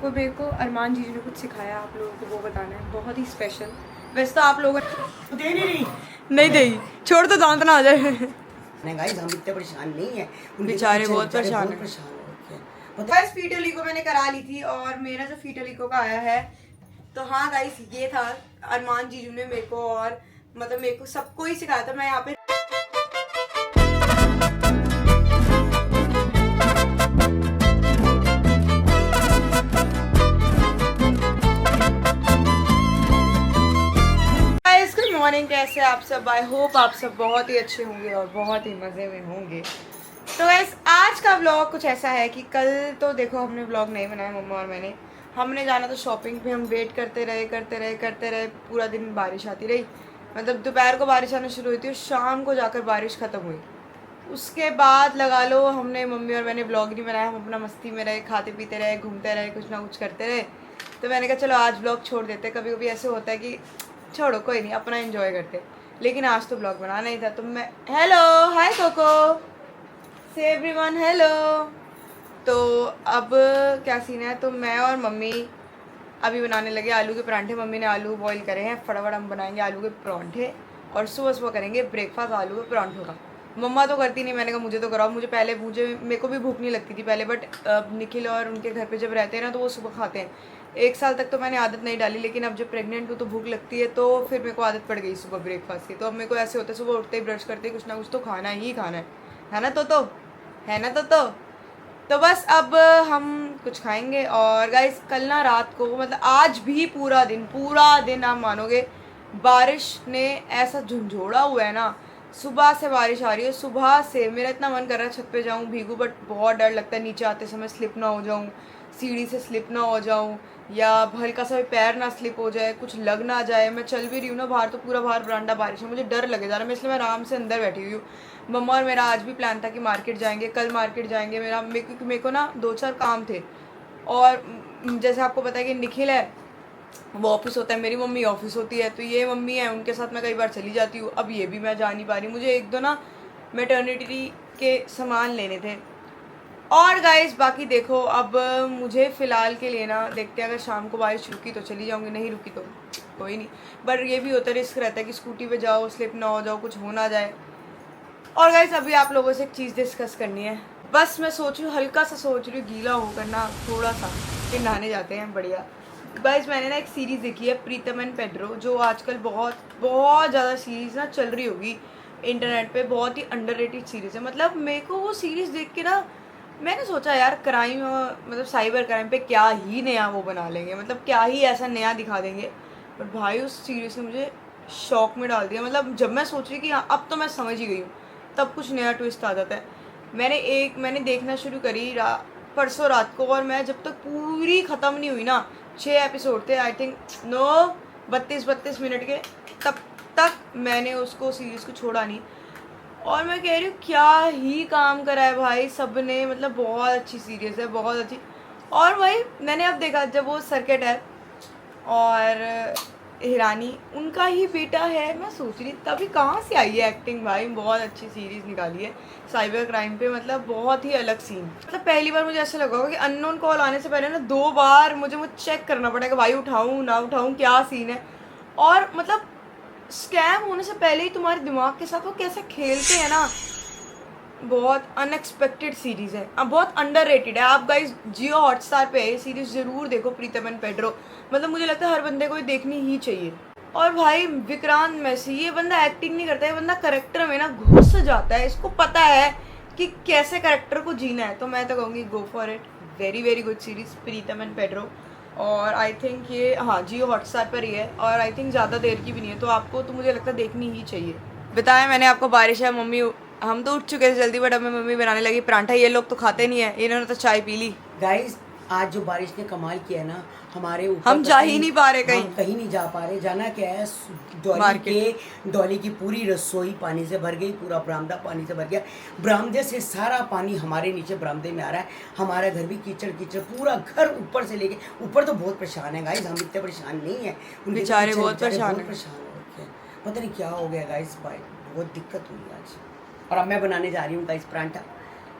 आपको मेरे को अरमान जीजू ने कुछ सिखाया, आप लोगों को वो बताना है, बहुत ही स्पेशल। वैसे तो आप लोगों दे नहीं देगी, छोड़ तो दांत ना आ जाए। गाइस हम इतने परेशान नहीं है, बेचारे बहुत परेशान हैं। पता बस फीटल इको मैंने करा ली थी और मेरा जो फीटल इको का आया है, तो हाँ गाइस ये था अरमान जीजू ने मेरे को, और मतलब मेरे को सबको ही सिखाया था। मैं यहाँ पे मॉर्निंग, कैसे आप सब? आई होप आप सब बहुत ही अच्छे होंगे और बहुत ही मज़े में होंगे। तो वैसे आज का व्लॉग कुछ ऐसा है कि कल तो देखो हमने व्लॉग नहीं बनाया, मम्मा और मैंने। हमने जाना था शॉपिंग पे, हम वेट करते रहे, पूरा दिन बारिश आती रही। मतलब दोपहर को बारिश आना शुरू हुई थी और शाम को जाकर बारिश ख़त्म हुई। उसके बाद लगा लो हमने, मम्मी और मैंने व्लॉग नहीं बनाया, हम अपना मस्ती में रहे, खाते पीते रहे, घूमते रहे, कुछ ना कुछ करते रहे। तो मैंने कहा चलो आज व्लॉग छोड़ देते। कभी कभी ऐसे होता है कि छोड़ो कोई नहीं, अपना एंजॉय करते, लेकिन आज तो ब्लॉग बनाना ही था। तो मैं हेलो हाय कोको से एवरीवन हेलो। तो अब क्या सीन है, तो मैं और मम्मी अभी बनाने लगे आलू के परांठे। मम्मी ने आलू बॉईल करे हैं, फटाफट हम बनाएंगे आलू के परांठे और सुबह सुबह करेंगे ब्रेकफास्ट आलू के परांठों का। मम्मा तो करती नहीं, मैंने कहा मुझे तो कराओ। मुझे मेरे को भी भूख नहीं लगती थी पहले, बट निखिल और उनके घर पे जब रहते हैं ना तो वो सुबह खाते हैं। 1 साल तक तो मैंने आदत नहीं डाली, लेकिन अब जब प्रेग्नेंट हूँ तो भूख लगती है, तो फिर मेरे को आदत पड़ गई सुबह ब्रेकफास्ट की। तो अब मेरे को ऐसे होता है सुबह उठते ही ब्रश करते ही कुछ ना कुछ तो खाना ही खाना है ना तो बस अब हम कुछ खाएंगे। और गाइस कल ना रात को, मतलब आज भी पूरा दिन आप मानोगे बारिश ने ऐसा झंझोड़ा हुआ है ना। सुबह से बारिश आ रही है, सुबह से मेरा इतना मन कर रहा है छत पे जाऊँ भीगूं, बट बहुत डर लगता है नीचे आते समय स्लिप ना हो जाऊँ, सीढ़ी से स्लिप ना हो जाऊँ, या हल्का सा भी पैर ना स्लिप हो जाए, कुछ लग ना जाए। मैं चल भी रही हूँ ना बाहर, तो पूरा बाहर बरांडा बारिश है, मुझे डर लगे जा रहा है, इसलिए मैं आराम से अंदर बैठी हुई हूँ। मम्मा और मेरा आज भी प्लान था कि मार्केट जाएंगे, कल मार्केट जाएंगे। मेरे को ना 2-4 काम थे। और जैसे आपको पता है कि निखिल है वो ऑफिस होता है, मेरी मम्मी ऑफिस होती है, तो ये मम्मी है उनके साथ मैं कई बार चली जाती हूँ। अब ये भी मैं जा नहीं पा रही, मुझे 1-2 ना मैटर्निटी के सामान लेने थे। और गाइस बाकी देखो अब मुझे फ़िलहाल के लिए ना देखते हैं, अगर शाम को बारिश रुकी तो चली जाऊँगी, नहीं रुकी तो कोई नहीं। बट ये भी होता है, रिस्क रहता है कि स्कूटी पे जाओ स्लिप ना हो जाओ, कुछ हो ना जाए। और गाइस अभी आप लोगों से एक चीज़ डिस्कस करनी है। बस मैं सोच रही हूँ, हल्का सा सोच रही हूँ गीला होकर ना थोड़ा सा फिर नहाने जाते हैं बढ़िया। गाइस मैंने ना एक सीरीज़ देखी है प्रीतम एंड पेड्रो, जो आजकल बहुत ज़्यादा सीरीज़ ना चल रही होगी इंटरनेट पे, बहुत ही अंडररेटेड सीरीज़ है। मतलब मेरे को वो सीरीज़ देख के ना मैंने सोचा यार क्राइम, मतलब साइबर क्राइम पे क्या ही नया वो बना लेंगे, मतलब क्या ही ऐसा नया दिखा देंगे। बट भाई उस सीरीज़ ने मुझे शॉक में डाल दिया। मतलब जब मैं सोच रही कि हाँ अब तो मैं समझ ही गई हूँ, तब कुछ नया ट्विस्ट आ जाता है। मैंने देखना शुरू करी परसों रात को, और मैं जब तक पूरी ख़त्म नहीं हुई ना, 6 एपिसोड थे आई थिंक, 32 मिनट के, तब तक मैंने उसको सीरीज़ को छोड़ा नहीं। और मैं कह रही हूँ क्या ही काम करा है भाई सब ने, मतलब बहुत अच्छी सीरीज़ है, बहुत अच्छी। और भाई मैंने अब देखा, जब वो सर्किट है और हिरानी उनका ही बेटा है, मैं सोच रही तभी कहाँ से आई है एक्टिंग। भाई बहुत अच्छी सीरीज़ निकाली है साइबर क्राइम पे, मतलब बहुत ही अलग सीन। मतलब पहली बार मुझे ऐसा लगा होगा कि अननोन कॉल आने से पहले ना 2 बार मुझे चेक करना पड़ेगा, भाई उठाऊँ ना उठाऊँ, क्या सीन है। और मतलब स्कैम होने से पहले ही तुम्हारे दिमाग के साथ वो कैसे खेलते हैं ना, बहुत अनएक्सपेक्टेड सीरीज़ है। अब बहुत अंडररेटेड है। आप गाइस जियो हॉटस्टार पे ये सीरीज़ ज़रूर देखो, प्रीतम एंड पेड्रो। मतलब मुझे लगता है हर बंदे को ये देखनी ही चाहिए। और भाई विक्रांत मैसी, ये बंदा एक्टिंग नहीं करता है, ये बंदा करेक्टर में ना घुस जाता है, इसको पता है कि कैसे करेक्टर को जीना है। तो मैं तो कहूँगी go for it, very very good series Pritam and Pedro. और आई थिंक ये हाँ जियो हॉटस्टार पर ही है, और आई थिंक ज़्यादा देर की भी नहीं है, तो आपको तो मुझे लगता है देखनी ही चाहिए। बताया मैंने आपको बारिश है, मम्मी हम तो उठ चुके थे जल्दी, बट अब मम्मी बनाने लगी परांठा। ये लोग तो खाते नहीं है, इन्होंने तो चाय पी ली। गाइस आज जो बारिश ने कमाल किया है ना, हमारे ऊपर हम जा ही नहीं पा रहे कहीं, हम कहीं नहीं जा पा रहे। जाना क्या है, डॉली की पूरी रसोई पानी से भर गई, पूरा बरामदा पानी से भर गया। बरामदे से सारा पानी हमारे नीचे बरामदे में आ रहा है, हमारा घर भी कीचड़ कीचड़, पूरा घर ऊपर से लेके ऊपर। तो बहुत परेशान है गाइस, हम इतने परेशान नहीं है, बेचारे बहुत परेशान है। पता नहीं क्या हो गया गाइस, भाई बहुत दिक्कत हुई आज। और अब मैं बनाने जा रही हूँ गाइस परांठा।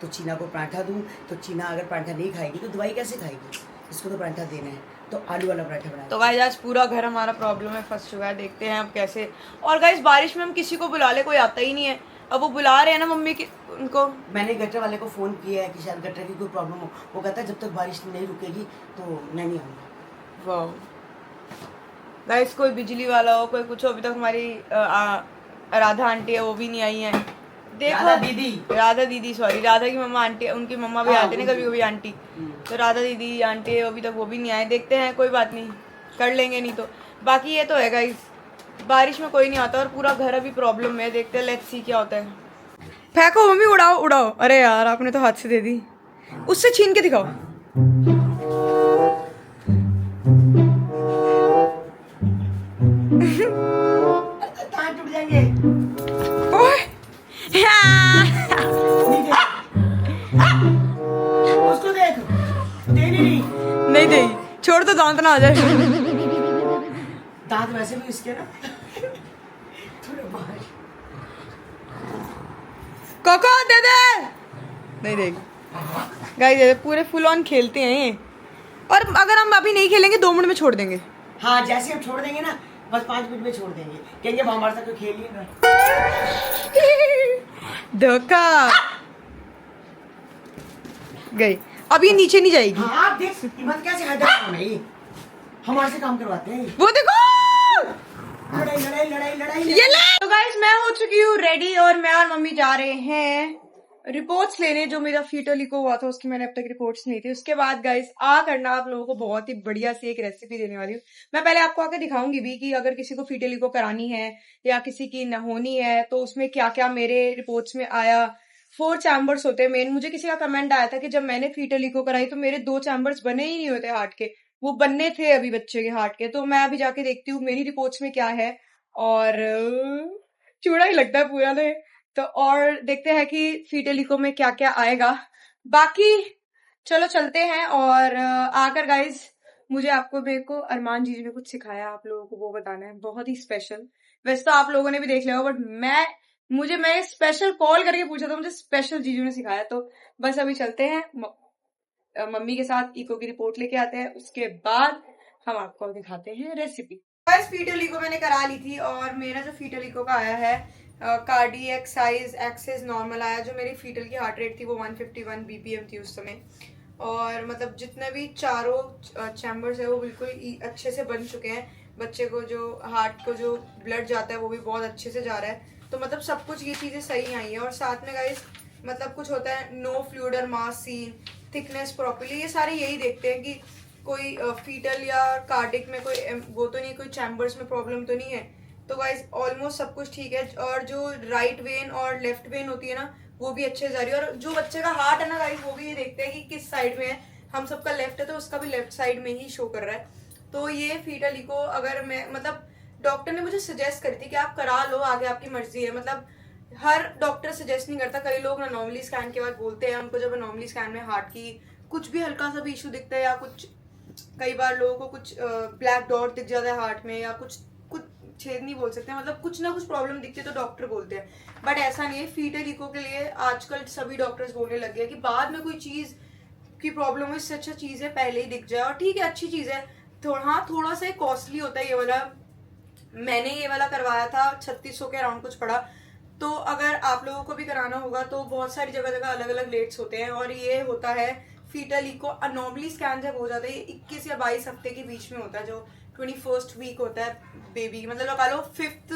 तो चीना को परांठा दूँ, तो चीना अगर परांठा नहीं खाएगी तो दवाई कैसे खाएगी। इसको तो पराठा देना है, तो आलू वाला पराठा बनाया। तो गाइस आज पूरा घर हमारा प्रॉब्लम में फंस चुका है, देखते हैं अब कैसे। और गाइस बारिश में हम किसी को बुला ले, कोई आता ही नहीं है। अब वो बुला रहे हैं ना मम्मी की उनको। मैंने गटर वाले को फ़ोन किया है कि शायद गटर की कोई प्रॉब्लम हो। वो कहता है जब तक बारिश नहीं रुकेगी तो मैं नहीं आऊँगा। वाह गाइस, कोई बिजली वाला हो, कोई कुछ हो। अभी तक हमारी राधा आंटी है वो भी नहीं आई है। देखो राधा दीदी सॉरी, राधा की मम्मा आंटी, उनकी मम्मा भी आते हैं कभी कभी आंटी। तो राधा दीदी आंटी अभी तक वो भी नहीं आए। देखते हैं, कोई बात नहीं, कर लेंगे। नहीं तो बाकी ये तो है गाइस, बारिश में कोई नहीं आता और पूरा घर अभी प्रॉब्लम में है। देखते हैं, लेट्स सी क्या होता है। फेंको मम्मी, उड़ाओ उड़ाओ। अरे यार आपने तो हाथ से दे दी, उससे छीन के दिखाओ। टूट जाएंगे। उसको देख, नहीं दे, छोड़ तो दांत ना आ जाए। दांत वैसे भी इसके ना थोड़े बाहर। कोको दे दे। नहीं देगी गाइस, पूरे फुल ऑन खेलते हैं ये। और अगर हम अभी नहीं खेलेंगे 2 मिनट में छोड़ देंगे। हाँ जैसे हम छोड़ देंगे ना, बस 5 मिनट में छोड़ देंगे, कहेंगे हमारे साथ तो खेलिए ना। धोखा गई, अब ये नीचे नहीं जाएगी। हाँ आप देख हिम्मत कैसे हैदर नहीं, हमारे से काम करवाते हैं। वो देखो लड़ाई लड़ाई लड़ाई लड़ाई। ये ले। तो गाइस मैं हो चुकी हूँ रेडी और मैं और मम्मी जा रहे हैं रिपोर्ट्स लेने। जो मेरा फीटल इको हुआ था उसकी मैंने अब तक रिपोर्ट्स नहीं थी। उसके बाद गाइस करना आप लोगों को बहुत ही बढ़िया सी एक रेसिपी देने वाली हूँ। मैं पहले आपको आके दिखाऊंगी भी कि अगर किसी को फीटल इको करानी है या किसी की न होनी है तो उसमें क्या क्या मेरे रिपोर्ट्स में आया। 4 चैम्बर्स होते हैं मेन। मुझे किसी का कमेंट आया था कि जब मैंने फीटल इको कराई तो मेरे 2 चैम्बर्स बने ही नहीं होते हार्ट के, वो बनने थे अभी बच्चे के हार्ट के। तो मैं अभी जाके देखती हूँ मेरी रिपोर्ट्स में क्या है। और चूड़ा ही लगता है पूरा तो और देखते हैं कि फीटल इको में क्या क्या आएगा। बाकी चलो चलते हैं। और आकर गाइज मेरे को अरमान जी ने कुछ सिखाया, आप लोगों को वो बताना है, बहुत ही स्पेशल। वैसे तो आप लोगों ने भी देख लिया, बट मैं स्पेशल कॉल करके पूछा था, मुझे स्पेशल जीजू ने सिखाया। तो बस अभी चलते हैं, मम्मी के साथ इको की रिपोर्ट लेके आते हैं, उसके बाद हम आपको दिखाते हैं रेसिपी। बस फीटल इको मैंने करा ली थी और मेरा जो फीटल इको का आया है कार्डियक साइज एक्सेस नॉर्मल आया। जो मेरी फीटल की हार्ट रेट थी वो 151 बीपीएम थी उस समय। और मतलब जितने भी चारों चैम्बर्स है वो बिल्कुल अच्छे से बन चुके हैं। बच्चे को जो हार्ट को जो ब्लड जाता है वो भी बहुत अच्छे से जा रहा है। तो मतलब सब कुछ ये चीजें सही आई है। और साथ में गाइस मतलब कुछ होता है नो फ्लूइड और मास सीन, थिकनेस प्रॉपर्ली, ये सारे यही देखते हैं कि कोई फीटल या कार्डिक में कोई वो तो नहीं, कोई चैम्बर्स में प्रॉब्लम तो नहीं है। तो गाइस ऑलमोस्ट सब कुछ ठीक है। और जो राइट वेन और लेफ्ट वेन होती है ना वो भी अच्छे से जा रही है। और जो बच्चे का हार्ट है ना गाइस वो भी ये देखते हैं कि किस साइड में है। हम सबका लेफ्ट है तो उसका भी लेफ्ट साइड में ही शो कर रहा है। तो ये फीटल इको अगर मैं मतलब डॉक्टर ने मुझे सजेस्ट करी थी कि आप करा लो, आगे आपकी मर्जी है। मतलब हर डॉक्टर सजेस्ट नहीं करता। कई लोग ना नॉर्मली स्कैन के बाद बोलते हैं हमको, जब नॉर्मली स्कैन में हार्ट की कुछ भी हल्का सा भी इशू दिखता है या कुछ, कई बार लोगों को कुछ ब्लैक डॉट दिख जाता है हार्ट में या कुछ छेद नहीं बोल सकते, मतलब कुछ ना कुछ प्रॉब्लम दिखती है तो डॉक्टर बोलते हैं। बट ऐसा नहीं है। फीटल इको के लिए आजकल सभी डॉक्टर्स बोलने लग गए कि बाद में कोई चीज की प्रॉब्लम हो, इससे अच्छा चीज है पहले ही दिख जाए। और ठीक है, अच्छी चीज है। थोड़ा सा कॉस्टली होता है ये वाला। मैंने ये वाला करवाया था 3600 के अराउंड कुछ पड़ा। तो अगर आप लोगों को भी कराना होगा तो बहुत सारी जगह जगह अलग अलग रेट्स होते हैं। और ये होता है फीटल इको नॉर्मली स्कैन जब हो जाता है 21 या 22 हफ्ते के बीच में होता है, जो 21st वीक होता है बेबी, मतलब लगा लो 5th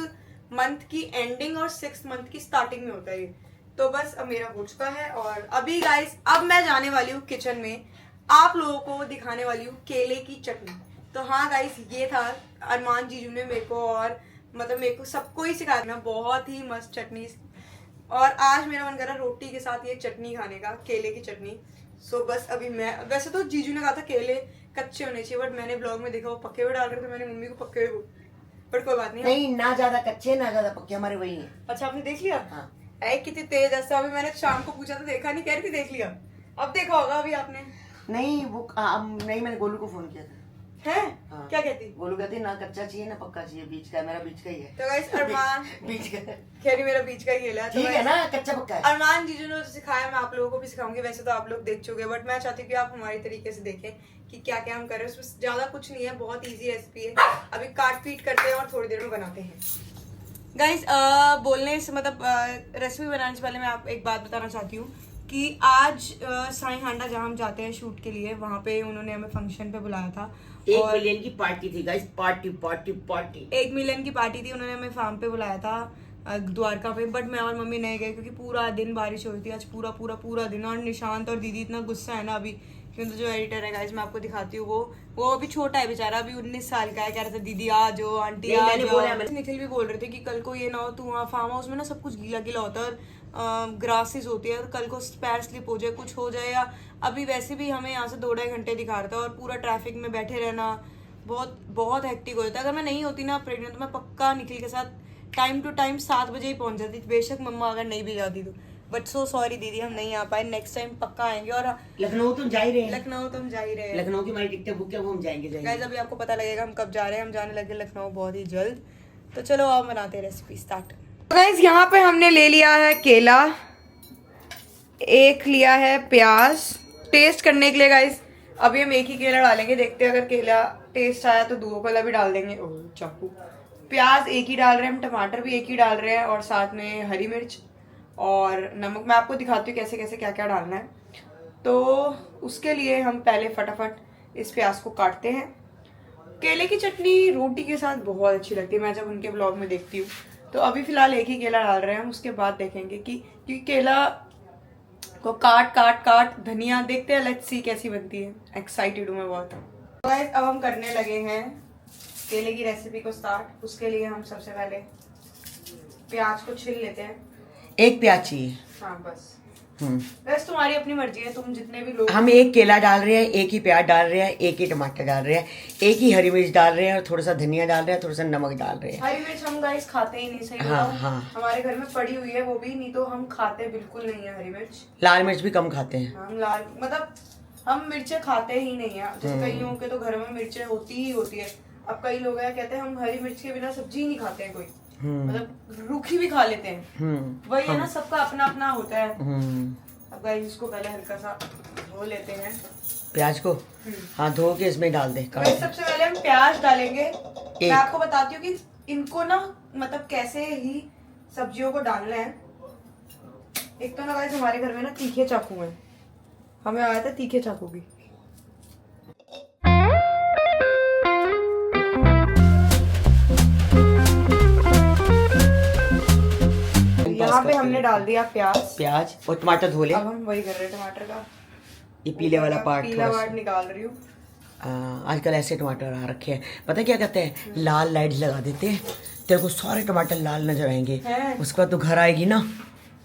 मंथ की एंडिंग और 6th मंथ की स्टार्टिंग में होता है ये। तो बस अब मेरा हो चुका है। और अभी गाइस अब मैं जाने वाली हूँ किचन में, आप लोगों को दिखाने वाली हूँ केले की चटनी। तो हाँ गाइस ये था अरमान जीजू ने मेरे को, और मतलब मेरे को सबको ही सिखाया ना, बहुत ही मस्त चटनी। और आज मेरा मन कर रहा रोटी के साथ ये चटनी खाने का, केले की चटनी। सो बस अभी मैं, वैसे तो जीजू ने कहा था केले कच्चे होने चाहिए, बट मैंने ब्लॉग में देखा वो पक्के हुए डाल रहे थे। मैंने मम्मी को पक्के हुए, बट कोई बात नहीं, ना ज्यादा कच्चे ना ज्यादा पक्के, हमारे वही है। अच्छा आपने देख लिया? हाँ। कितनी तेज है। अभी मैंने शाम को पूछा तो देखा नहीं, कह रही थी देख लिया। अब देखा होगा अभी आपने? नहीं वो नहीं, मैंने गोलू को फोन किया था। है हाँ। क्या कहती? बोलू कहती ना कच्चा चाहिए ना पक्का चाहिए, बीच का है, मेरा बीच का ही है। तो गाइस अरमान बीच का है। खैर मेरा बीच का ही खेला है। तो ठीक है guys, ना, कच्चा पक्का है। अरमान जीजू ने सिखाया, मैं आप लोगों को भी सिखाऊंगी। वैसे तो आप लोग देख चुके, बट मैं चाहती हूँ कि आप हमारी तरीके से देखें कि क्या क्या हम कर रहे हैं। उसमें ज्यादा कुछ नहीं है, बहुत इजी रेसिपी है। अभी काट पीट करते हैं और थोड़ी देर में बनाते हैं। गाइस बोलने से मतलब रेसिपी बनाने से पहले मैं आप एक बात बताना चाहती हूँ कि आज साईं हांडा जहाँ हम जाते हैं शूट के लिए, वहाँ पे उन्होंने हमें फंक्शन पे बुलाया था। 1 मिलियन की पार्टी थी guys, party party party. 1 million की पार्टी थी, उन्होंने हमें फार्म पे बुलाया था द्वारका पे। बट मैं और मम्मी नहीं गए क्योंकि पूरा दिन बारिश हो रही थी आज, पूरा दिन। और निशांत और दीदी इतना गुस्सा है ना अभी, क्योंकि जो एडिटर है गाइस मैं आपको दिखाती हूँ, वो अभी छोटा है बेचारा, अभी 19 साल का है। कह रहे थे दीदी आ जाओ, आंटी आ जाओ। निखिल भी बोल रहे थे कि कल को ये ना हो, तू वहाँ फार्म हाउस में ना सब कुछ गीला गीला होता है और ग्रासेस होती है, और कल को पैर स्लिप हो जाए, कुछ हो जाए। या अभी वैसे भी हमें यहाँ से 2-2.5 घंटे दिखा रहा था, और पूरा ट्रैफिक में बैठे रहना बहुत बहुत हेक्टिक हो जाता है। अगर मैं नहीं होती ना प्रेग्नेंट, तो मैं पक्का निखिल के साथ टाइम टू टाइम 7 बजे ही पहुंच जाती, बेशक मम्मा अगर नहीं भी जाती तो। बट सो सॉरी दीदी, हम नहीं आ पाए, नेक्स्ट टाइम पक्का आएंगे। और लखनऊ तुम जा ही रहे हैं। लखनऊ तो हम जा ही रहे हैं। लखनऊ की हमारी टिकटें बुक है, वो हम जाएंगे गाइस अभी आपको पता लगेगा हम कब जा रहे हैं। हम जाने लगे लखनऊ बहुत ही जल्द। तो चलो आप बनाते हैं रेसिपी स्टार्ट। गाइस यहाँ पे हमने ले लिया है केला, एक लिया है प्याज टेस्ट करने के लिए। गाइस अभी हम एक ही केला डालेंगे, देखते हैं अगर केला टेस्ट आया तो दूसरा केला भी डाल देंगे। ओह चाकू। प्याज एक ही डाल रहे हैं हम, टमाटर भी एक ही डाल रहे हैं, और साथ में हरी मिर्च और नमक। मैं आपको दिखाती हूँ कैसे कैसे क्या क्या डालना है। तो उसके लिए हम पहले फटाफट इस प्याज को काटते हैं। केले की चटनी रोटी के साथ बहुत अच्छी लगती है, मैं जब उनके ब्लॉग में देखती हूँ। तो अभी फिलहाल एक ही केला डाल रहे हैं हम, उसके बाद देखेंगे कि क्योंकि केला को काट धनिया देखते हैं, लेट्स सी कैसी बनती है। एक्साइटेड हूँ मैं बहुत। तो गाइस अब हम करने लगे हैं केले की रेसिपी को स्टार्ट। उसके लिए हम सबसे पहले प्याज को छील लेते हैं। एक प्याज चाहिए। हाँ बस। वैसे तुम्हारी अपनी मर्जी है, तुम जितने भी लोग। हम एक केला डाल रहे हैं, एक ही प्याज डाल रहे हैं, एक ही टमाटर डाल रहे हैं, एक ही हरी मिर्च डाल रहे हैं, और थोड़ा सा धनिया डाल रहे हैं, थोड़ा सा नमक डाल रहे हैं। हरी मिर्च हम गाइस खाते ही नहीं, सही हाँ, बताऊं? हाँ। हमारे घर में पड़ी हुई है वो भी, नहीं तो हम खाते बिल्कुल नहीं है हरी मिर्च। लाल मिर्च भी कम खाते हैं हम लाल मतलब हम मिर्चें खाते ही नहीं है। जैसे कई लोगों के तो घर में मिर्चें होती ही होती है। अब कई लोग हैं कहते हैं हम हरी मिर्च के बिना सब्जी ही नहीं खाते हैं कोई, मतलब रूखी भी खा लेते हैं। वही है ना, सबका अपना अपना होता है। अब गाइस इसको पहले हल्का सा धो लेते हैं प्याज को। हाँ धो के इसमें डाल दे। गाइस सबसे पहले हम प्याज डालेंगे। मैं आपको बताती हूँ कि इनको ना मतलब कैसे ही सब्जियों को डालना है। एक तो ना गाइस हमारे घर में ना तीखे चाकू है, हमें आया था तीखे चाकू की। यहाँ पे हमने डाल दिया प्याज और टमाटर धो ले। अब हम वही कर रहे हैं टमाटर का, ये पीले वाला पार्ट, पीला पार्ट निकाल रही हूँ। आजकल ऐसे टमाटर आ रखे हैं, पता है क्या कहते हैं, लाल लाइट लगा देते हैं, तेरे को सारे टमाटर लाल नजर आएंगे। उसके बाद तू घर आएगी ना,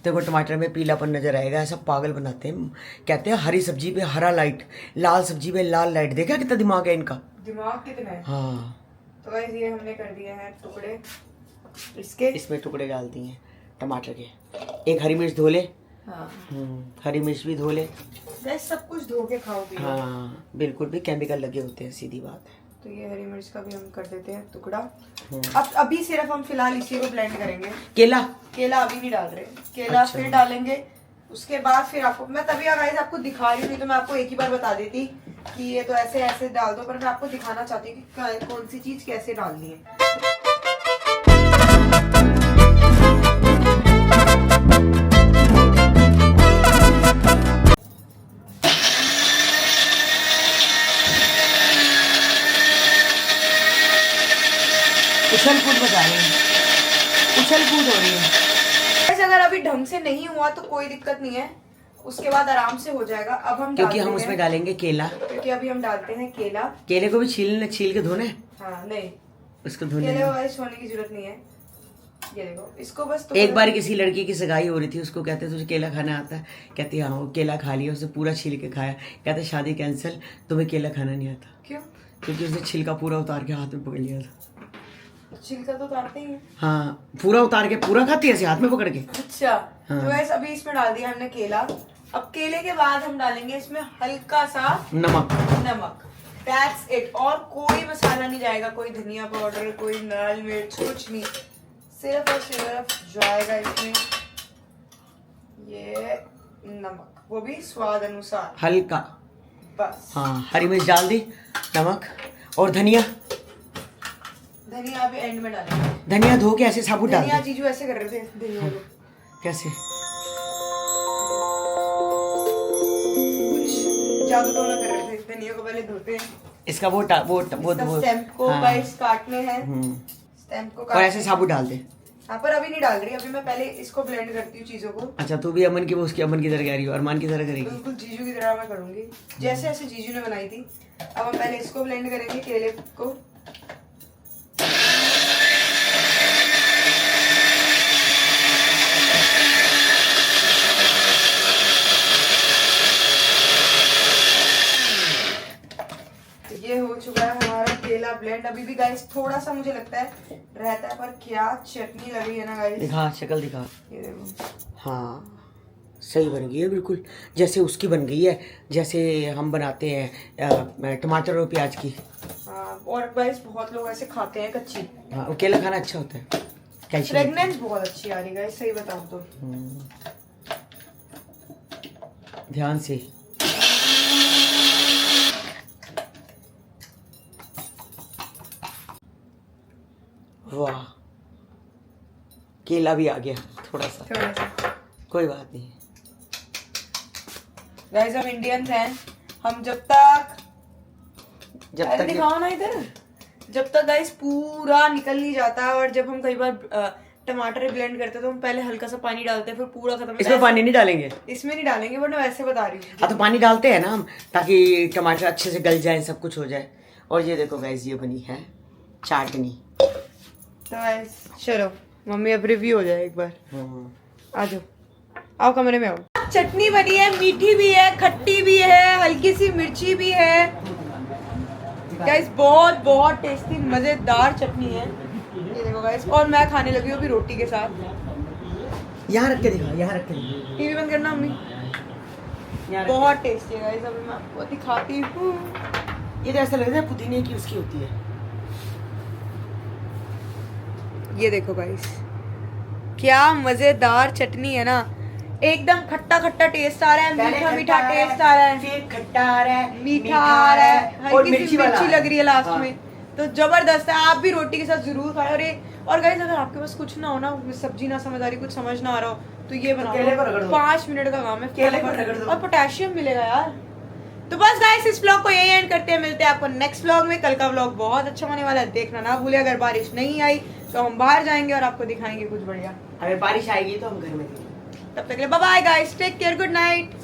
तेरे को टमाटर में पीलापन नजर आएगा। ऐसा पागल बनाते हैं। कहते हैं हरी सब्जी पे हरा लाइट, लाल सब्जी पे लाल लाइट। देखा कितना दिमाग है इनका, दिमाग कितना है। हाँ। तो गाइस ये हमने कर दिए हैं टुकड़े इसके, इसमें टुकड़े डाल दिए हैं टमाटर के। एक हरी मिर्च धो ले। हाँ हरी मिर्च भी धो ले। गाइस सब कुछ धो के खाओ भी। हाँ बिल्कुल, भी केमिकल लगे होते हैं, सीधी बात है। तो ये हरी मिर्च का भी हम कर देते हैं टुकड़ा। अब अभी सिर्फ हम फिलहाल इसी को ब्लेंड करेंगे। केला अभी नहीं डाल रहे, केला अच्छा। फिर डालेंगे उसके बाद। फिर आपको मैं तभी गाइस आपको दिखा रही हूँ, तो मैं आपको एक ही बार बता देती कि ये तो ऐसे ऐसे डाल दो, पर मैं आपको दिखाना चाहती हूँ कि कौन सी चीज कैसे डालनी है। उछल कूद बजा रहे हैं, उछल कूद हो रही है। अगर अभी ढंग से नहीं हुआ तो कोई दिक्कत नहीं है, उसके बाद आराम से हो जाएगा। अब हम क्योंकि हम उसमें डालेंगे केला, क्योंकि अभी हम डालते हैं केला। केले को भी छील के धोना है। हाँ नहीं, उसको धोने केले को वैसे छोड़ने की जरूरत नहीं है। ये देखो इसको बस एक बार किसी लड़की की सगाई हो रही थी, उसको कहते तुझे केला खाना आता है, कहती हाँ। वो केला खा लिया, उसने पूरा छील के खाया, कहते शादी कैंसिल, तुम्हें केला खाना नहीं आता। क्यों? क्योंकि उसने छिलका पूरा उतार के हाथ में पकड़ लिया था। छिलका तो उतारते ही हैं। हाँ पूरा उतार के पूरा खाती है ऐसे हाथ में पकड़ के। अच्छा हाँ। तो वैसे अभी इसमें डाल दिया हमने केला। अब केले के बाद हम डालेंगे इसमें हल्का सा नमक। That's it. और कोई मसाला नहीं जाएगा, कोई धनिया पाउडर, कोई लाल मिर्च, कुछ नहीं। सिर्फ और सिर्फ जाएगा इसमें ये नमक, वो भी स्वाद अनुसार हल्का, बस। हाँ हरी मिर्च डाल दी, नमक और धनिया। धनिया अभी एंड में डालेंगे। धनिया धो के ऐसे साबुत डाल धनिया दे। जीजू ऐसे कर रहे थे धनिया को। कैसे? जादू टोना कर रहे थे। धनिया को पहले धोते हैं, इसका वो स्टेम को हाँ। गाइस काटने हैं, हम्म। स्टेम को और ऐसे साबुत डाल दे। हाँ पर अभी नहीं डाल रही, अभी मैं पहले इसको ब्लेंड करती हूँ चीजों को। अच्छा तू भी अमन की वो उसकी अमन की तरह कह रही हो, अरमान की तरह करेगी। बिल्कुल जीजू की तरह मैं करूंगी, जैसे ऐसे जीजू ने बनाई थी। अब हम पहले इसको ब्लेंड करेंगे, केले को। ये हो चुका है हमारा केला ब्लेंड। अभी भी गाइस थोड़ा सा मुझे लगता है रहता है, पर क्या चटनी लगी है ना गाइस। दिखा शक्ल दिखा। ये देखो, हाँ सही बन गई है बिल्कुल, जैसे उसकी बन गई है, जैसे हम बनाते हैं टमाटर और प्याज की। हाँ, और गाइस बहुत लोग ऐसे खाते हैं कच्ची। हाँ वो केला खाना अच्छा होता है, कैल्शियम। फ्रेगनेंस बहुत अच्छी आ रही है, सही बताऊं तो। ध्यान से। वाह, केला भी आ गया थोड़ा सा, थोड़ा सा कोई बात नहीं। गाइस हम इंडियंस हैं, हम जब तक ये- दिखाओ ना इधर, जब तक गाइस पूरा निकल नहीं जाता। और जब हम कई बार टमाटर ब्लेंड करते हैं तो हम पहले हल्का सा पानी डालते हैं, फिर पूरा खत्म। इसमें पानी नहीं डालेंगे, इसमें नहीं डालेंगे, बट मैं वैसे बता रही हूँ। हाँ तो पानी डालते हैं ना हम, ताकि टमाटर अच्छे से गल जाए, सब कुछ हो जाए। और ये देखो गाइस, ये बनी है चाटनी। तो गाइस चलो मम्मी अब रिव्यू हो जाए एक बार। आ जाओ, आओ कमरे में आओ। चटनी बनी है, मीठी भी है, खट्टी भी है, हल्की सी मिर्ची भी है। गाइस बहुत बहुत टेस्टी मजेदार चटनी है, ये देखो गाइस। और मैं खाने लगी हूँ अभी रोटी के साथ। यहाँ रख के दिखा, यहाँ रख के दिखा। टीवी बंद करना मम्मी। यहाँ रख बहुत टेस्टी है गाइस, अभी मैं आपको दिखाती हूँ। के। ये तो ऐसा लग रहा है पुदीने की उसकी होती है। ये देखो गाइस, क्या मजेदार चटनी है ना, एकदम खट्टा खट्टा टेस्ट आ रहा है, मीठा मीठा टेस्ट आ रहा है, फिर खट्टा आ रहा है, मीठा आ रहा है, और हल्की सी मिर्ची लग रही है लास्ट हाँ। में। तो जबरदस्त है, आप भी रोटी के साथ जरूर खाएं। और गाइस अगर आपके पास कुछ ना हो ना, सब्जी ना समझ आ रही, कुछ समझ ना आ रहा हो, तो ये बना केले को रगड़ लो, दो। 5 मिनट का काम है। केले को रगड़ दो। और पोटेशियम मिलेगा यार। तो बस गाइस इस व्लॉग को यही एंड करते हैं, मिलते हैं आपको नेक्स्ट व्लॉग में। कल का व्लॉग बहुत अच्छा होने वाला है, देखना ना भूले। अगर बारिश नहीं आई तो हम बाहर जाएंगे और आपको दिखाएंगे कुछ बढ़िया। अगर बारिश आएगी तो हम घर में तब तक के लिए bye bye guys, take care, good night.